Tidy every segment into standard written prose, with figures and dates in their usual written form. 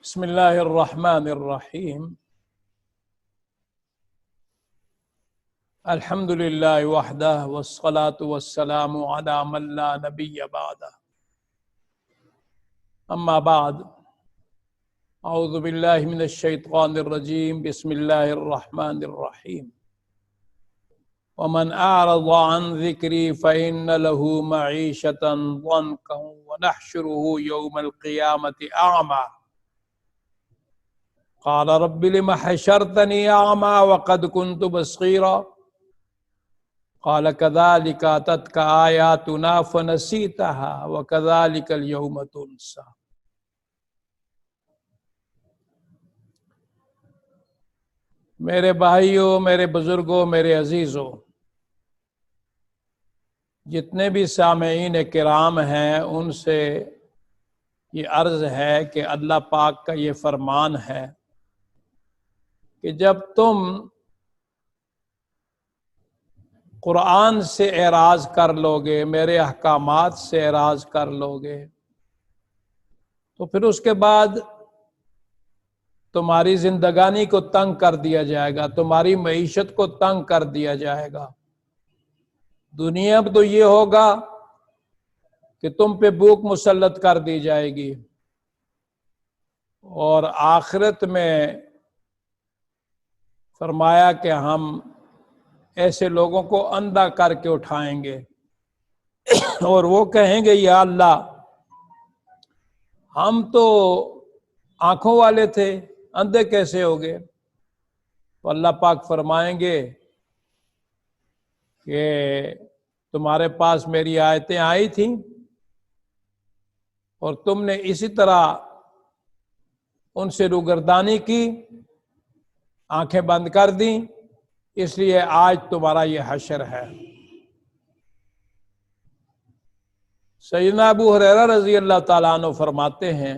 بسم اللہ الرحمن الرحیم الحمد للہ وحدہ والصلاة والسلام علی من لا نبی بعدہ اما بعد اعوذ باللہ من الشیطان الرجیم بسم اللہ الرحمن الرحیم ومن اعرض عن ذکری فإن له معیشة ضنکا ونحشره یوم القیامة اعمى قال رب لم حشرتني أعمى وقد كنت بصيرا قال كذلك أتتك آياتنا فنسيتها وكذلك اليوم تنسى۔ میرے بھائیوں، میرے بزرگوں، میرے عزیزوں، جتنے بھی سامعین کرام ہیں ان سے یہ عرض ہے کہ اللہ پاک کا یہ فرمان ہے کہ جب تم قرآن سے اعراض کر لوگے، میرے احکامات سے اعراض کر لوگے، تو پھر اس کے بعد تمہاری زندگانی کو تنگ کر دیا جائے گا، تمہاری معیشت کو تنگ کر دیا جائے گا۔ دنیا میں تو یہ ہوگا کہ تم پہ بھوک مسلط کر دی جائے گی، اور آخرت میں فرمایا کہ ہم ایسے لوگوں کو اندھا کر کے اٹھائیں گے اور وہ کہیں گے یا اللہ ہم تو آنکھوں والے تھے، اندھے کیسے ہو گئے؟ تو اللہ پاک فرمائیں گے کہ تمہارے پاس میری آیتیں آئی تھیں اور تم نے اسی طرح ان سے روگردانی کی، آنکھیں بند کر دیں، اس لیے آج تمہارا یہ حشر ہے۔ سیدنا ابو ہریرہ رضی اللہ تعالیٰ عنہ فرماتے ہیں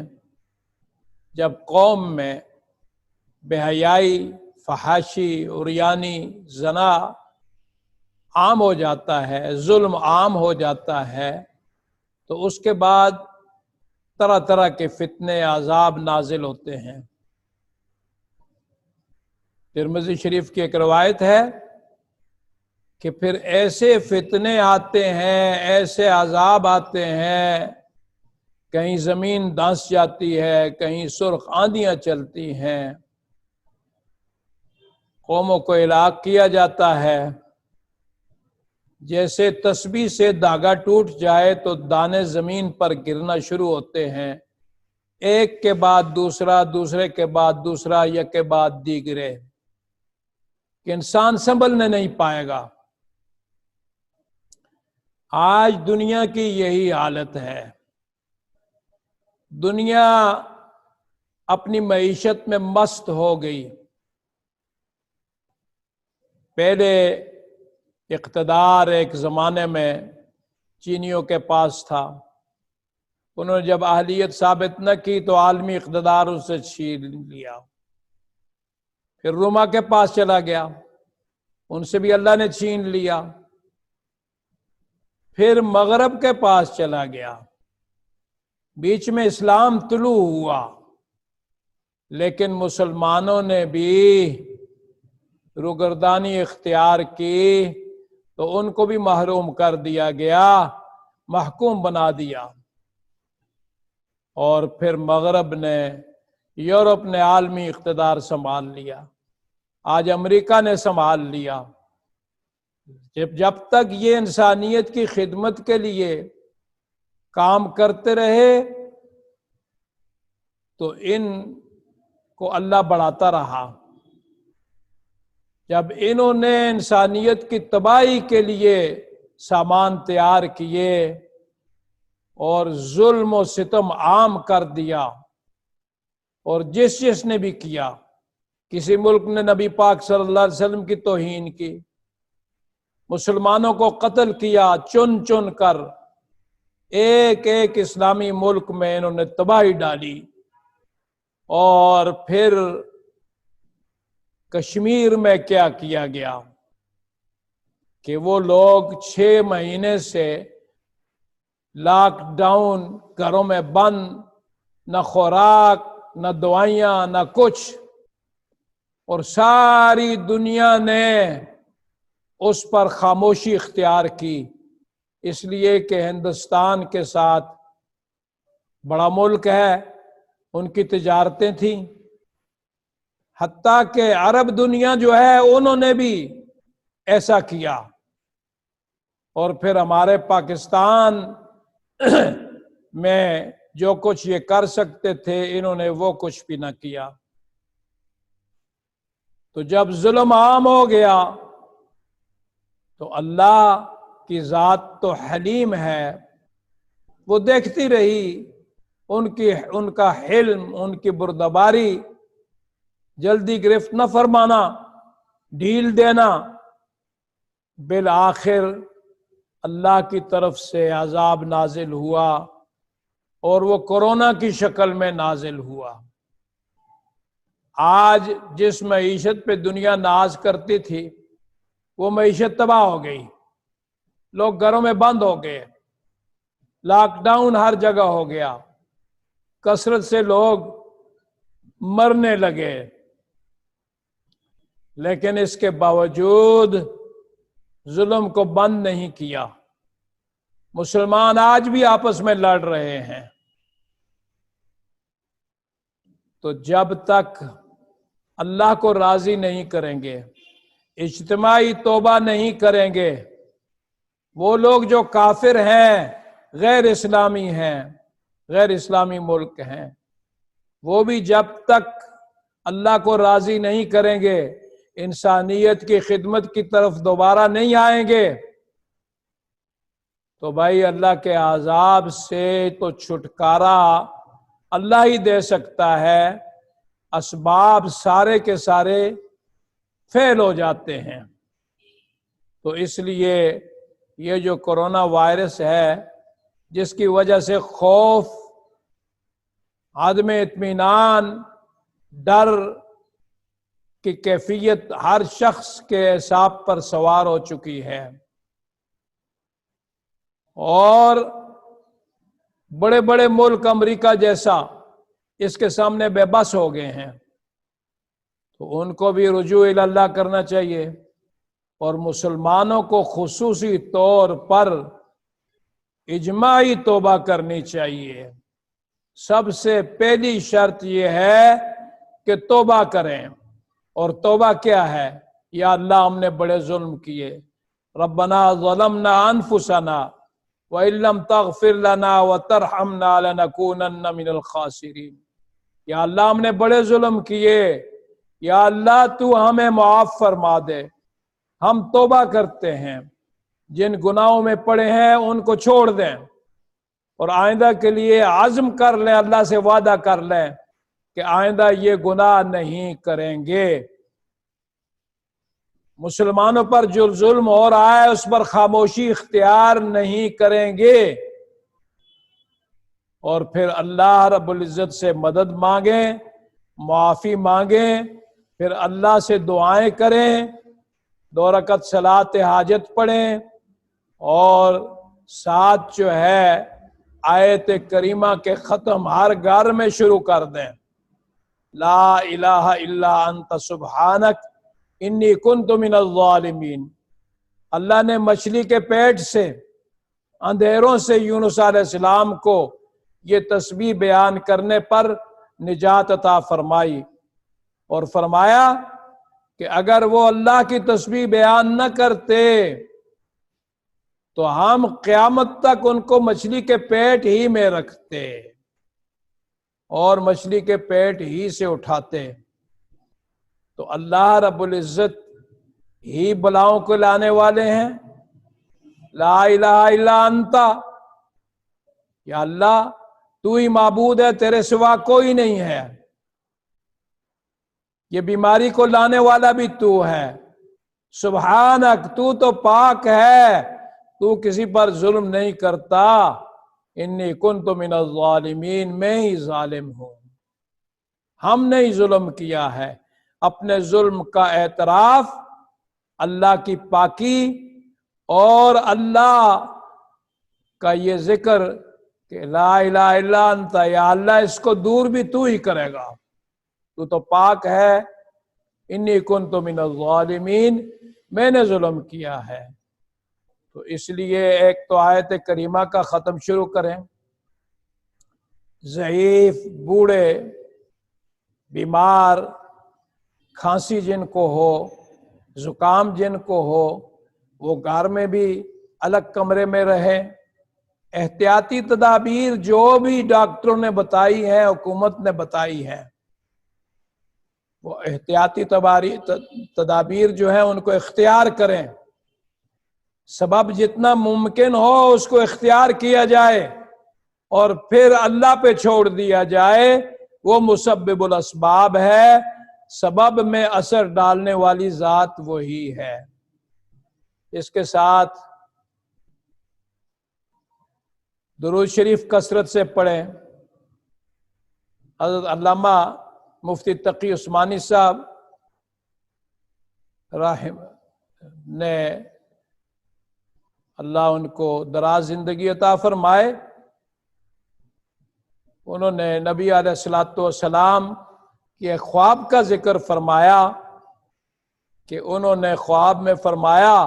جب قوم میں بے حیائی، فحاشی، عریانی، زنا عام ہو جاتا ہے، ظلم عام ہو جاتا ہے، تو اس کے بعد طرح طرح کے فتنے، عذاب نازل ہوتے ہیں۔ ترمذی شریف کی ایک روایت ہے کہ پھر ایسے فتنے آتے ہیں، ایسے عذاب آتے ہیں، کہیں زمین دھنس جاتی ہے، کہیں سرخ آندیاں چلتی ہیں، قوموں کو ہلاک کیا جاتا ہے۔ جیسے تسبیح سے دھاگا ٹوٹ جائے تو دانے زمین پر گرنا شروع ہوتے ہیں، ایک کے بعد دوسرا، دوسرے کے بعد دوسرا، یک کے بعد دیگرے، کہ انسان سنبھلنے نہیں پائے گا۔ آج دنیا کی یہی حالت ہے۔ دنیا اپنی معیشت میں مست ہو گئی۔ پہلے اقتدار ایک زمانے میں چینیوں کے پاس تھا، انہوں نے جب اہلیت ثابت نہ کی تو عالمی اقتدار ان سے چھین لیا۔ پھر روما کے پاس چلا گیا، ان سے بھی اللہ نے چھین لیا۔ پھر مغرب کے پاس چلا گیا، بیچ میں اسلام طلوع ہوا، لیکن مسلمانوں نے بھی روگردانی اختیار کی تو ان کو بھی محروم کر دیا گیا، محکوم بنا دیا۔ اور پھر مغرب نے، یورپ نے عالمی اقتدار سنبھال لیا، آج امریکہ نے سنبھال لیا۔ جب تک یہ انسانیت کی خدمت کے لیے کام کرتے رہے تو ان کو اللہ بڑھاتا رہا۔ جب انہوں نے انسانیت کی تباہی کے لیے سامان تیار کیے اور ظلم و ستم عام کر دیا، اور جس نے بھی کیا، کسی ملک نے نبی پاک صلی اللہ علیہ وسلم کی توہین کی، مسلمانوں کو قتل کیا چن چن کر، ایک ایک اسلامی ملک میں انہوں نے تباہی ڈالی۔ اور پھر کشمیر میں کیا کیا گیا کہ وہ لوگ 6 مہینے سے لاک ڈاؤن، گھروں میں بند، نہ خوراک نہ دعائیاں، نہ کچھ، اور ساری دنیا نے اس پر خاموشی اختیار کی، اس لیے کہ ہندوستان کے ساتھ بڑا ملک ہے، ان کی تجارتیں تھیں، حتیٰ کہ عرب دنیا جو ہے انہوں نے بھی ایسا کیا، اور پھر ہمارے پاکستان میں جو کچھ یہ کر سکتے تھے انہوں نے وہ کچھ بھی نہ کیا۔ تو جب ظلم عام ہو گیا تو اللہ کی ذات تو حلیم ہے، وہ دیکھتی رہی، ان کا حلم، ان کی بردباری، جلدی گرفت نہ فرمانا، ڈھیل دینا، بالآخر اللہ کی طرف سے عذاب نازل ہوا، اور وہ کورونا کی شکل میں نازل ہوا۔ آج جس معیشت پہ دنیا ناز کرتی تھی وہ معیشت تباہ ہو گئی، لوگ گھروں میں بند ہو گئے، لاک ڈاؤن ہر جگہ ہو گیا، کثرت سے لوگ مرنے لگے، لیکن اس کے باوجود ظلم کو بند نہیں کیا۔ مسلمان آج بھی آپس میں لڑ رہے ہیں۔ تو جب تک اللہ کو راضی نہیں کریں گے، اجتماعی توبہ نہیں کریں گے، وہ لوگ جو کافر ہیں، غیر اسلامی ہیں، غیر اسلامی ملک ہیں، وہ بھی جب تک اللہ کو راضی نہیں کریں گے، انسانیت کی خدمت کی طرف دوبارہ نہیں آئیں گے، تو بھائی اللہ کے عذاب سے تو چھٹکارا اللہ ہی دے سکتا ہے، اسباب سارے کے سارے فیل ہو جاتے ہیں۔ تو اس لیے یہ جو کرونا وائرس ہے، جس کی وجہ سے خوف، عدم اطمینان، ڈر کی کیفیت ہر شخص کے اعصاب پر سوار ہو چکی ہے، اور بڑے بڑے ملک امریکہ جیسا اس کے سامنے بے بس ہو گئے ہیں، تو ان کو بھی رجوع اللہ کرنا چاہیے، اور مسلمانوں کو خصوصی طور پر اجماعی توبہ کرنی چاہیے۔ سب سے پہلی شرط یہ ہے کہ توبہ کریں، اور توبہ کیا ہے؟ یا اللہ ہم نے بڑے ظلم کیے، ربنا ظلمنا انفسنا وَإِن لَّمْ تَغْفِرْ لَنَا وَتَرْحَمْنَا لَنَكُونَنَّ مِنَ الْخَاسِرِينَ۔ یا اللہ ہم نے بڑے ظلم کیے، یا اللہ تو ہمیں معاف فرما دے، ہم توبہ کرتے ہیں، جن گناہوں میں پڑے ہیں ان کو چھوڑ دیں، اور آئندہ کے لیے عزم کر لیں، اللہ سے وعدہ کر لیں کہ آئندہ یہ گناہ نہیں کریں گے۔ مسلمانوں پر جو ظلم ہو رہا ہے اس پر خاموشی اختیار نہیں کریں گے، اور پھر اللہ رب العزت سے مدد مانگیں، معافی مانگیں، پھر اللہ سے دعائیں کریں، 2 رکعت صلاۃ حاجت پڑھیں، اور ساتھ جو ہے آیت کریمہ کے ختم ہر گھر میں شروع کر دیں، لا الہ الا انت سبحانک انی کنت من الظالمین۔ اللہ نے مچھلی کے پیٹ سے، اندھیروں سے یونس علیہ السلام کو یہ تسبیح بیان کرنے پر نجات عطا فرمائی، اور فرمایا کہ اگر وہ اللہ کی تسبیح بیان نہ کرتے تو ہم قیامت تک ان کو مچھلی کے پیٹ ہی میں رکھتے اور مچھلی کے پیٹ ہی سے اٹھاتے۔ تو اللہ رب العزت ہی بلاؤں کو لانے والے ہیں، لا الہ الا انت، یا اللہ تو ہی معبود ہے، تیرے سوا کوئی نہیں ہے، یہ بیماری کو لانے والا بھی تو ہے، سبحانک تو پاک ہے، تو کسی پر ظلم نہیں کرتا، انی کنت من الظالمین، میں ہی ظالم ہوں، ہم نے ہی ظلم کیا ہے۔ اپنے ظلم کا اعتراف، اللہ کی پاکی اور اللہ کا یہ ذکر کہ لا الہ الا انت، یا اللہ اس کو دور بھی تو ہی کرے گا، تو پاک ہے، انی کنت من الظالمین، میں نے ظلم کیا ہے۔ تو اس لیے ایک تو آیت کریمہ کا ختم شروع کریں، ضعیف، بوڑھے، بیمار، کھانسی جن کو ہو، زکام جن کو ہو، وہ گھر میں بھی الگ کمرے میں رہے۔ احتیاطی تدابیر جو بھی ڈاکٹروں نے بتائی ہیں، حکومت نے بتائی ہیں، وہ احتیاطی تدابیر جو ہیں ان کو اختیار کریں، سبب جتنا ممکن ہو اس کو اختیار کیا جائے، اور پھر اللہ پہ چھوڑ دیا جائے، وہ مسبب الاسباب ہے، سبب میں اثر ڈالنے والی ذات وہی ہے۔ اس کے ساتھ درود شریف کثرت سے پڑھیں۔ حضرت علامہ مفتی تقی عثمانی صاحب رحم نے، اللہ ان کو دراز زندگی عطا فرمائے، انہوں نے نبی علیہ الصلوۃ والسلام کے خواب کا ذکر فرمایا کہ انہوں نے خواب میں فرمایا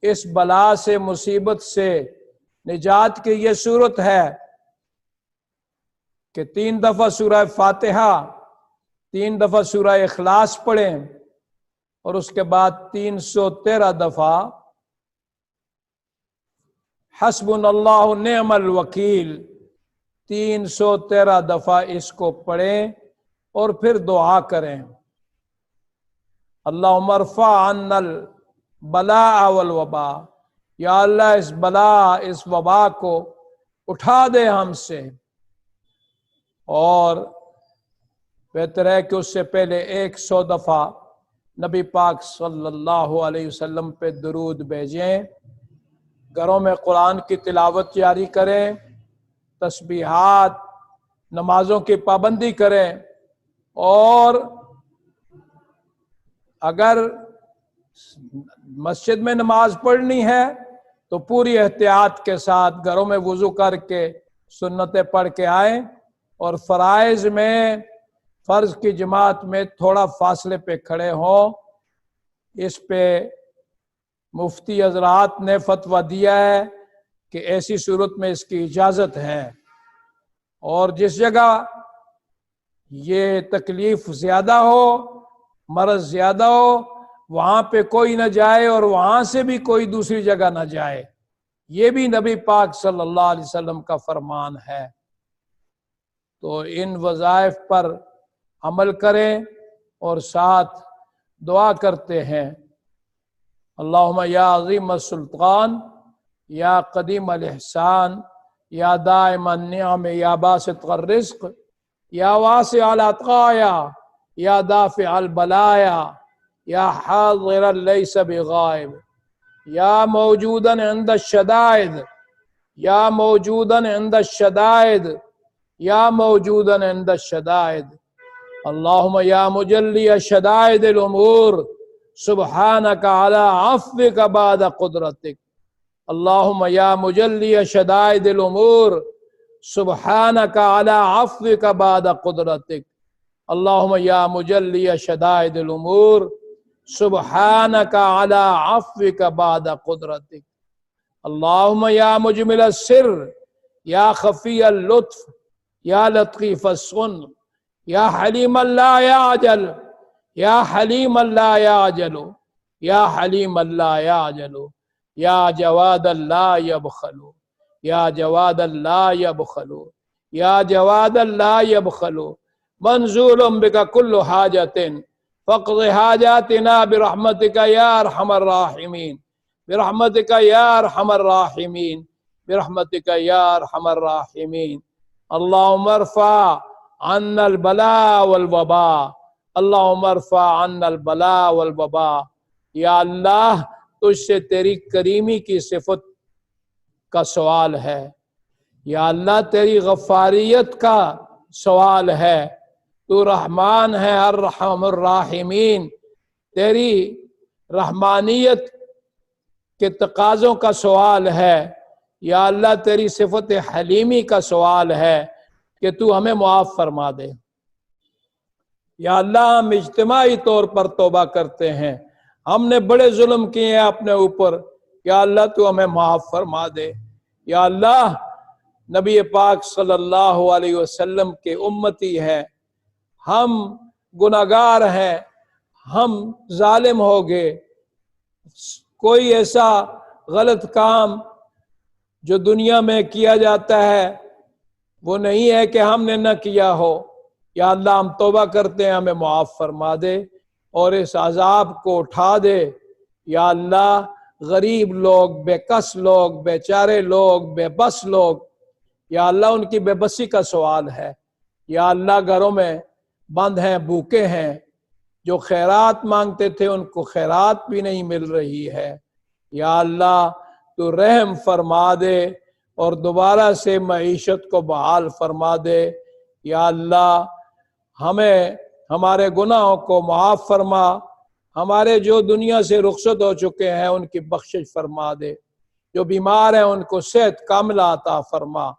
اس بلا سے، مصیبت سے نجات کی یہ صورت ہے کہ 3 دفعہ سورہ فاتحہ، 3 دفعہ سورہ اخلاص پڑھیں، اور اس کے بعد 313 دفعہ حسبنا اللہ نعم الوکیل، 313 دفعہ اس کو پڑھیں، اور پھر دعا کریں، اللہم ارفع عنا البلاء والوباء، یا اللہ اس بلا، اس وبا کو اٹھا دے ہم سے۔ اور بہتر ہے کہ اس سے پہلے 100 دفعہ نبی پاک صلی اللہ علیہ وسلم پہ درود بھیجیں، گھروں میں قرآن کی تلاوت جاری کریں، تسبیحات، نمازوں کی پابندی کریں، اور اگر مسجد میں نماز پڑھنی ہے تو پوری احتیاط کے ساتھ گھروں میں وضو کر کے سنتیں پڑھ کے آئیں، اور فرائض میں، فرض کی جماعت میں تھوڑا فاصلے پہ کھڑے ہوں۔ اس پہ مفتی حضرات نے فتویٰ دیا ہے کہ ایسی صورت میں اس کی اجازت ہے، اور جس جگہ یہ تکلیف زیادہ ہو، مرض زیادہ ہو، وہاں پہ کوئی نہ جائے، اور وہاں سے بھی کوئی دوسری جگہ نہ جائے، یہ بھی نبی پاک صلی اللہ علیہ وسلم کا فرمان ہے۔ تو ان وظائف پر عمل کریں، اور ساتھ دعا کرتے ہیں، اللہم یا عظیم السلطان، یا قدیم الاحسان، یا دائم النعم، یا باسط الرزق، یا واسع العطایا، یا دافع البلایا، یا حاضرا لیس بغائب، یا موجودا عند الشدائد، یا موجودا عند الشدائد، یا موجودا عند الشدائد، اللہم یا مجلی شدائد الامور، سبحانک علی عفوک بعد قدرتک، اللہم یا مجلی شدائد الامور، سبحانک علی عفوک بعد قدرتک، اللہم یا مجلی شدائد الامور، سبحانک علی عفوک بعد قدرتک، اللہم یا مجمل السر، یا خفی اللطف، یا لطیف الصنع، یا حلیم لا یعجل، یا حلیم لا یعجل، یا حلیم لا یعجل، یا جواد لا یبخل، یا جواد لا یبخل، یا جواد لا یبخل، منزول بک کل حاجت فاقض حاجاتنا برحمتک یا ارحم الراحمین، برحمتک یا ارحم الراحمین، برحمتک یا ارحم الراحمین، اللہم ارفع عنا البلاء والوباء، اللہم ارفع عنا البلاء والوباء، یا اللہ تجھ سے تیری کریمی کی صفت کا سوال ہے، یا اللہ تیری غفاریت کا سوال ہے، تو رحمان ہے ارحم الراحمین، تیری رحمانیت کے تقاضوں کا سوال ہے، یا اللہ تیری صفت حلیمی کا سوال ہے کہ تو ہمیں معاف فرما دے۔ یا اللہ ہم اجتماعی طور پر توبہ کرتے ہیں، ہم نے بڑے ظلم کیے ہیں اپنے اوپر، یا اللہ تو ہمیں معاف فرما دے۔ یا اللہ نبی پاک صلی اللہ علیہ وسلم کے امتی ہیں، ہم گناہگار ہیں، ہم ظالم ہو گئے، کوئی ایسا غلط کام جو دنیا میں کیا جاتا ہے وہ نہیں ہے کہ ہم نے نہ کیا ہو۔ یا اللہ ہم توبہ کرتے ہیں، ہمیں معاف فرما دے اور اس عذاب کو اٹھا دے۔ یا اللہ غریب لوگ، بے کس لوگ، بیچارے لوگ، بے بس لوگ، یا اللہ ان کی بے بسی کا سوال ہے۔ یا اللہ گھروں میں بند ہیں، بھوکے ہیں، جو خیرات مانگتے تھے ان کو خیرات بھی نہیں مل رہی ہے۔ یا اللہ تو رحم فرما دے اور دوبارہ سے معیشت کو بحال فرما دے۔ یا اللہ ہمیں ہمارے گناہوں کو معاف فرما، ہمارے جو دنیا سے رخصت ہو چکے ہیں ان کی بخشش فرما دے، جو بیمار ہیں ان کو صحت کاملہ عطا فرما۔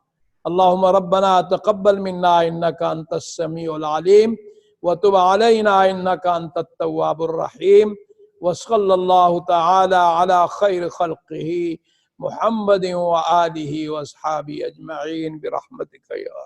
اللہم ربنا تقبل منا انک انت السمیع العلیم وتب علینا انک انت التواب الرحیم، وصلی اللہ تعالی علی خیر خلقہ محمد وآلہ واصحابہ اجمعین برحمتک یا